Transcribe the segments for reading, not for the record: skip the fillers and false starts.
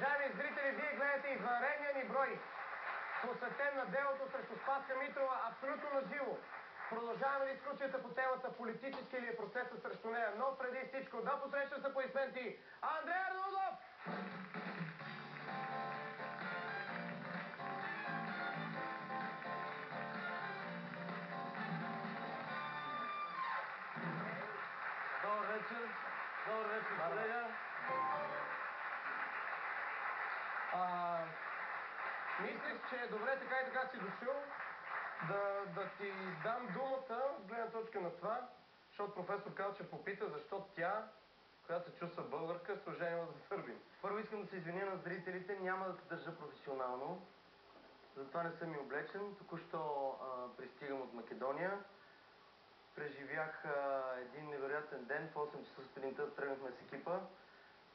Уважаеми зрители, вие гледате извънредния ни брой, посветен на делото срещу Спаска Митрова, абсолютно наживо. Продължаваме дискусията по темата политически ли е процесът срещу нея, но преди всичко да посрещам с аплодисменти Андрей Арнаудов! Добър вечер. Добър вечер, колега. Мислех, че е добре така и така си дошъл да ти дам думата от гледна точка на това, защото професор Калчев попита защо тя, която се чувства българка, се оженила за сърбин. Първо искам да се извиня на зрителите, няма да се държа професионално. Затова не съм и облечен. Току-що пристигам от Македония. Преживях един невероятен ден. В 8 часа сутринта тръгнахме с екипа.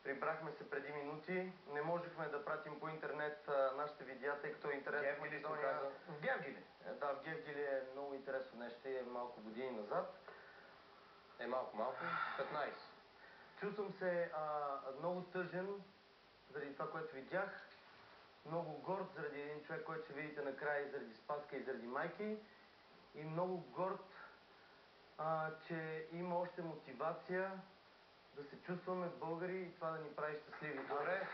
Прибрахме се преди минути. Не можехме да пратим по интернет нашите видеа, тъй като интернет в Македония... В Гевгили? Да, в Гевгили е много интересно нещо. Е малко години назад. Малко. 15. Чувствам се много тъжен заради това, което видях. Много горд заради един човек, който ще видите накрая и заради Спаска и заради майки. И много горд, че има още мотивация да се чувстваме българи и това да ни прави щастливи. Добре,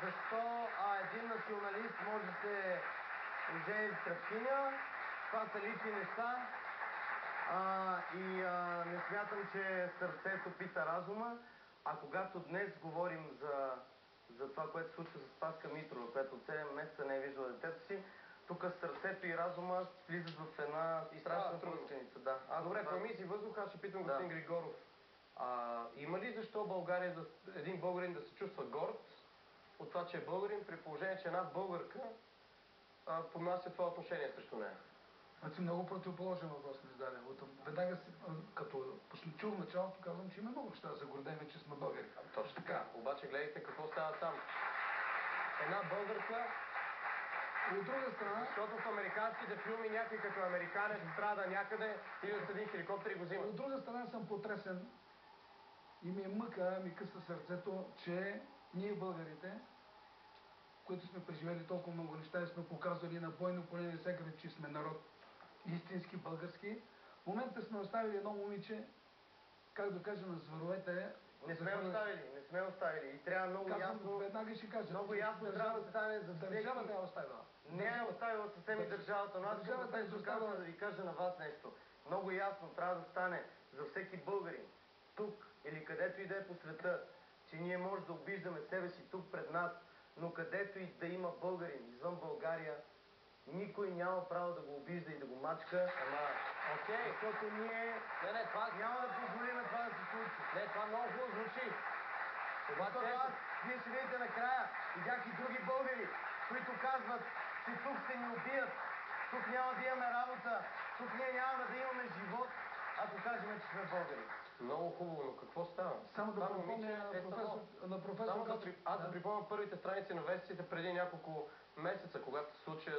защо един националист може да се ожени с тръпкиня? Това са лични неща. Не смятам, че сърцето пита разума. А когато днес говорим за това, което се случва с Спаска Митрова, която от 7 месеца не е виждала детето си, тук сърцето и разума влизат в една страшна трудниченица. Да. Добре, поеми си въздух, аз ще питам господин Григоров. Има ли защо България, един българин да се чувства горд от това, че е българин, при положение, че една българка поднася това отношение срещу нея? Значи много противоположен въпрос ми зададе. Веднага си, като чух началото, казвам, че има много неща да се гордеем, че сме българи. Точно така. Обаче гледайте какво става там. Една българка... От друга страна... Защото в американските филми някой като американец страда някъде и да седи в хеликоптер и го взима. От друга страна съм потресен и ми е мъка, ми къса сърцето, че ние българите, които сме преживели толкова много неща и сме показвали на бойно поле навсякъде, че сме народ истински български, в момента сме оставили едно момиче, как да кажа, на зверовете. Не сме оставили. И трябва много ясно... Веднага ще кажа. Много ясно трябва да стане за всеки... Държавата е оставила. Не е оставила съвсем и държавата, но аз искам да ви кажа на вас нещо. Много ясно трябва да стане за всеки българин, тук или където и да е по света, че ние може да обиждаме себе си тук пред нас, но където и да има българин извън България, никой няма право да го обижда и да го мачка. Защото ние няма да позволим това да се случи. Това много хубаво звучи. Вие ще видите накрая, видях и други българи, които казват, че тук ще ни убият, тук няма да имаме работа, тук ние няма да имаме живот, ако кажем, че сме българи. Много хубаво, но какво става? Само да припомня на професор Калчев. Аз да припомня първите страници на вестниците преди няколко месеца, когато случая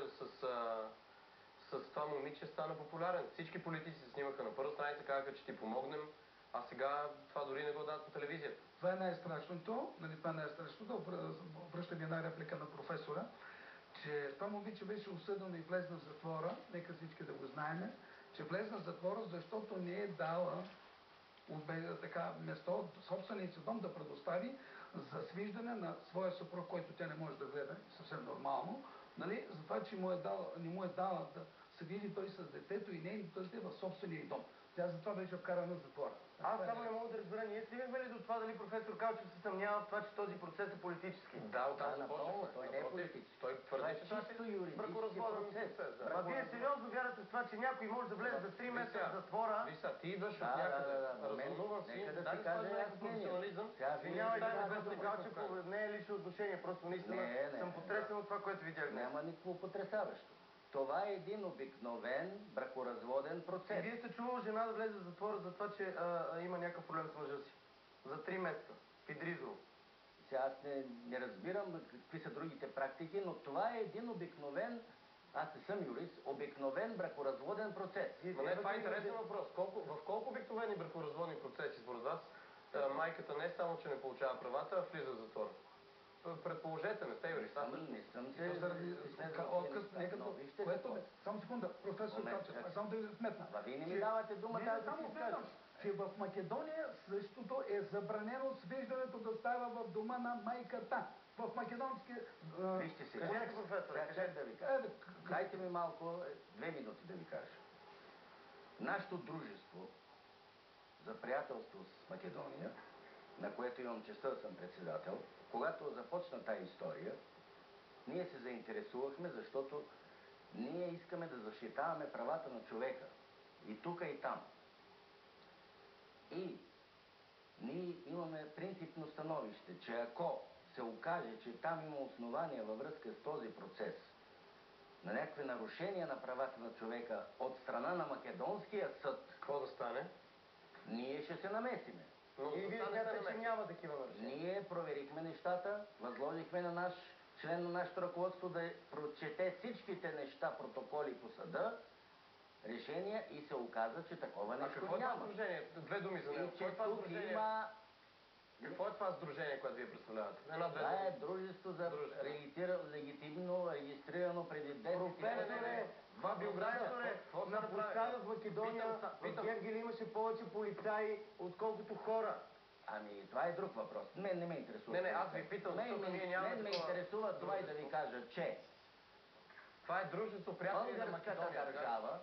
с това момиче стана популярен. Всички политици се снимаха на първа страница, казаха, че ти помогнем, а сега това дори не го дадат по телевизията. Това е най-страшното, обръщам една реплика на професора, че това момиче беше осъдено и влезна в затвора, нека всички да го знаем, че влезна в затвора, защото не е дала место от собствения си дом да предостави за свиждане на своя съпруг, който тя не може да гледа, съвсем нормално, за това, че не му е дала да се види той с детето и нейното дете в собствения дом. Тя затова беше вкарана в затвора. Аз само не мога да разбера, ние стигнахме ли до това дали професор Калчев се съмнява в това, че този процес е политически? Да, оттам започнахме. Той не е политически. Той твърди, че това е бракоразводен процес. Вие сериозно вярвате в това, че някой може да влезе за 3 месеца в затвора? Виса, ти идваш от някъде, развълнуван си, да се каже професионализъм. Извинявайте, професор Калчев, не е лично отношение, просто наистина съм потресен от това, което видях днес. Няма никакво потресаващо. Това е един обикновен бракоразводен процес. И вие сте чувал жена да влезе в затвора за това, че има някакъв проблем с мъжа си? За 3 месеца. В Идризово. Сега аз не разбирам какви са другите практики, но това е един обикновен, аз не съм юрист, обикновен бракоразводен процес. Това е интересен въпрос. В колко обикновени бракоразводни процеси според вас майката не само, че не получава правата, а влиза в затвора? предположете, не сте юрист. Не съм се... Само секунда, професор Танчев, само да ви вметна. Вие не ми давате думата, аз да си изкажа. Че в Македония същото е забранено свиждането да става в дома на майката. В македонски... Вижте сега. Кажете, професор, Как да ви кажа? Дайте ми малко, 2 минути да ви кажа. Нашето дружество за приятелство с Македония, на което имам честта да съм председател, когато започна тази история, ние се заинтересувахме, защото ние искаме да защитаваме правата на човека. И тук, и там. И ние имаме принципно становище, че ако се окаже, че там има основания във връзка с този процес на някакви нарушения на правата на човека от страна на Македонския съд, Какво да стане? ние ще се намесиме. Но И вие смятате, че няма такива нарушения? Ние проверихме нещата, възложихме на наш член на нашето ръководство да прочете всичките неща, протоколи по съда, решения и се оказа, че такова нещо какво е това няма. сдружение? 2 думи за него. И че тук има... Какво е това сдружение, което вие представлявате? Това е дружество за легитимно регистрирано преди 10 Професоре, Това биография. на площада в Македония, в Гергели имаше повече полицаи, отколкото хора. Ами, това е друг въпрос. Мен не ме интересува. Не, аз ви питам, защото ние нямаме Мен ме такова интересува това и да ви кажа, че това е дружество приятели на българската Македония. държава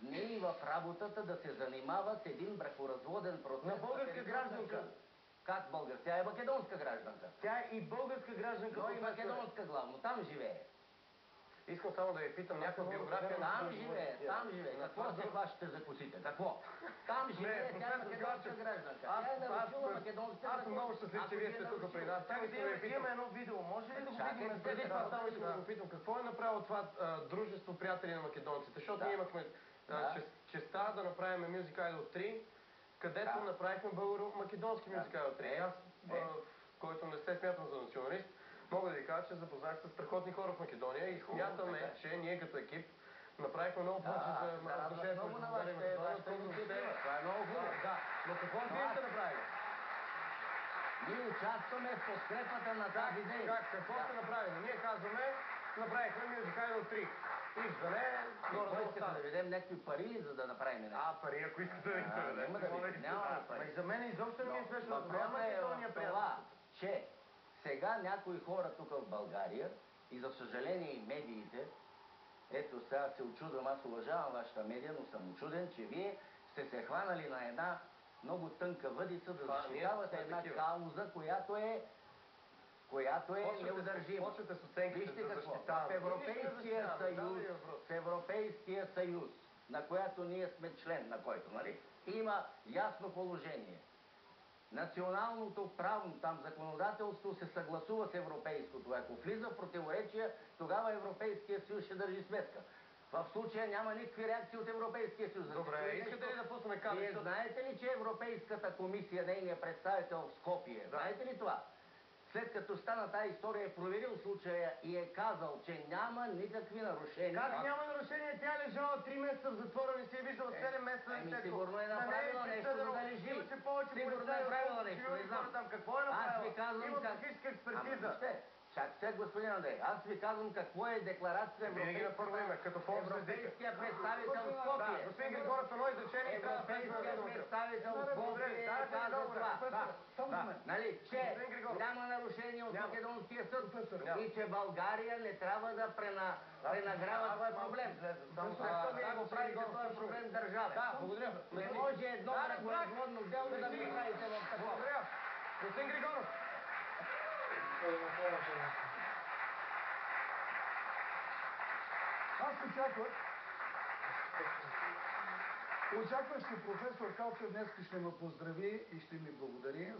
не и в работата да се занимава с един бракоразводен процес. На българска гражданка. Как българска? Тя е македонска гражданка. Тя е и българска гражданка, Но и професоре. македонска главно. Там живее. Искам само да ви питам някаква биография. Там живее. Какво се хващате за косите? Какво? Там живее, тя е македонска гражданка. Тя е нарушила македонската Аз съм много щастлив, че вие сте тук при нас. Само искам да ви питам. Имаме едно видео, може ли да го видим? Преди това само искам да го питам, какво е направило това дружество приятели на македонците? Защото ние имахме честа да направим Music Idol 3, където направихме българо-македонски Music Idol 3. Аз, който не се смятам за националист, мога да ви кажа, че запознах с страхотни хора в Македония и смятаме, че ние като екип направихме много повече за отношението между България и Македония, отколкото те. Това е много хубаво. Да, но какво вие сте направили? Ние участваме в подкрепата на тази дейност. Какво сте направили? Ние казваме, направихме Music Idol 3. Иждане, Кой иска да дадем някакви пари, за да направим нещо? пари, ако искате да ги Няма да ви, няма пари. За мен изобщо не ми е смешно. Въпросът е в това, че сега някои хора тук в България, и за съжаление и медиите, ето сега се очудвам, аз уважавам вашата медия, но съм очуден, че вие сте се хванали на една много тънка въдица да защитавате една кауза, която е неудържима. Почвате с оценките Вижте да какво, защитаваме. в Европейския съюз, на която ние сме член, на който, нали, има ясно положение. Националното правно там законодателство се съгласува с европейското. Ако влиза в противоречие, тогава Европейския съюз ще държи сметка. В случая няма никакви реакции от Европейския съюз. Добре, искате ли да пуснем кадри? Вие знаете ли, че Европейската комисия, нейният представител в Скопие, знаете ли това? След като стана тази история, е проверил случая и е казал, че няма никакви нарушения. Как няма нарушение? Тя е лежала 3 месеца в затвора, не си е виждала 7 месеца. Сигурно е направила нещо, за да лежи. Имаше повече Сигурно е правила нещо, не знам. там. Какво е направила? Аз ви казвам Има как... психическа експертиза. Чакайте, господин Андрей, аз ви казвам какво е декларация Винаги на първо име, като Европейския представител в Скопие. Господин Григоров, едно изречение и трябва да Европейския представител в Скопие каза това. Нали, че няма нарушение от Македонския съд и че България не трябва да пренагрява този проблем. Защо вие го правите този проблем държавен? Да, благодаря. Не може едно бракоразводно дело да го правите в такова. Благодаря. Господин Григоров. Аз очаквах, че професор Калчев днес ще ме поздрави и ще ми благодари,